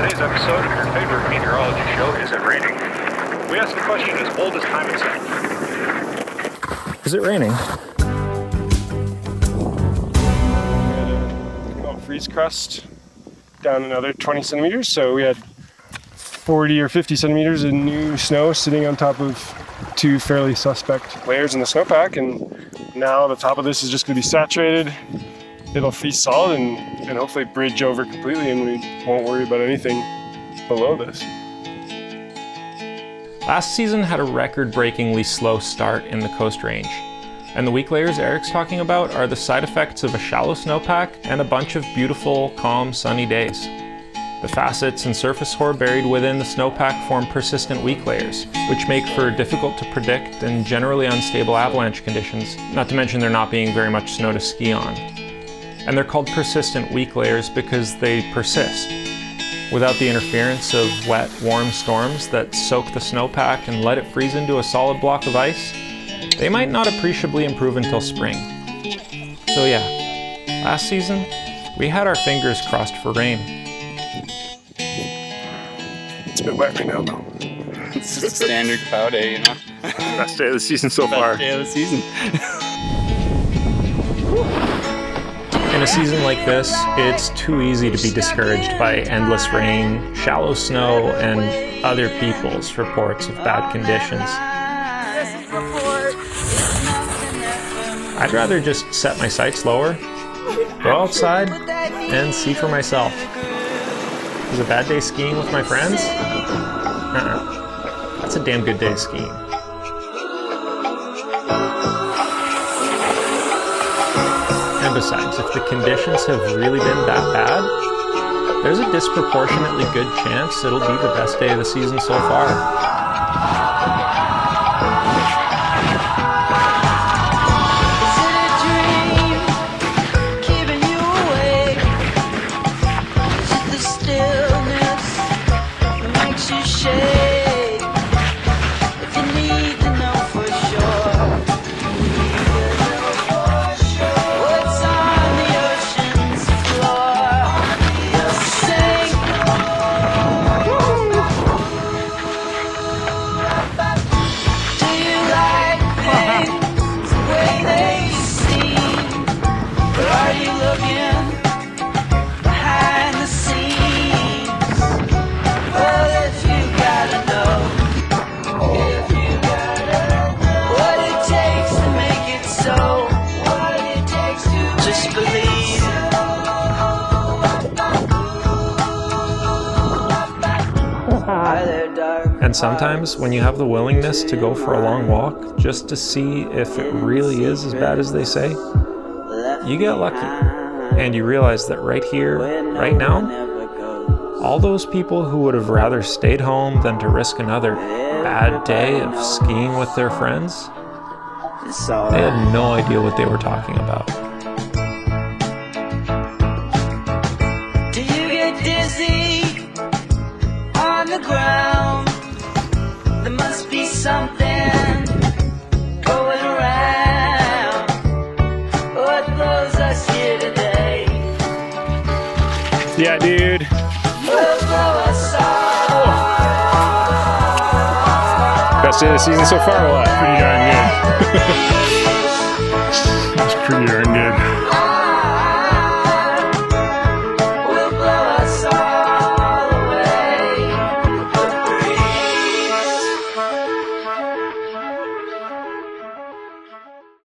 Today's episode of your favorite meteorology show, Is It Raining? We ask the question as bold as time itself. Is it raining? We had a freeze crust down another 20 centimeters, so we had 40 or 50 centimeters of new snow sitting on top of two fairly suspect layers in the snowpack, and now the top of this is just going to be saturated. It'll freeze solid and hopefully bridge over completely, and we won't worry about anything below this. Last season had a record-breakingly slow start in the Coast Range, and the weak layers Eric's talking about are the side effects of a shallow snowpack and a bunch of beautiful, calm, sunny days. The facets and surface hoar buried within the snowpack form persistent weak layers, which make for difficult to predict and generally unstable avalanche conditions, not to mention there not being very much snow to ski on. And they're called persistent weak layers because they persist. Without the interference of wet, warm storms that soak the snowpack and let it freeze into a solid block of ice, they might not appreciably improve until spring. So yeah, last season, we had our fingers crossed for rain. It's a bit wet right now, though. It's just a standard cloud day, you know? Best day of the season so far. Best day of the season. In a season like this, it's too easy to be discouraged by endless rain, shallow snow, and other people's reports of bad conditions. I'd rather just set my sights lower, go outside, and see for myself. Is a bad day skiing with my friends? That's a damn good day skiing. And besides, if the conditions have really been that bad, there's a disproportionately good chance it'll be the best day of the season so far. And sometimes, when you have the willingness to go for a long walk just to see if it really is as bad as they say, you get lucky. And you realize that right here, right now, all those people who would have rather stayed home than to risk another bad day of skiing with their friends, they had no idea what they were talking about. Do you get dizzy on the ground? There must be something going around. What blows us here today? Yeah, dude. Will blow us all. Best day of the season so far or what? Pretty darn good. It's pretty darn good.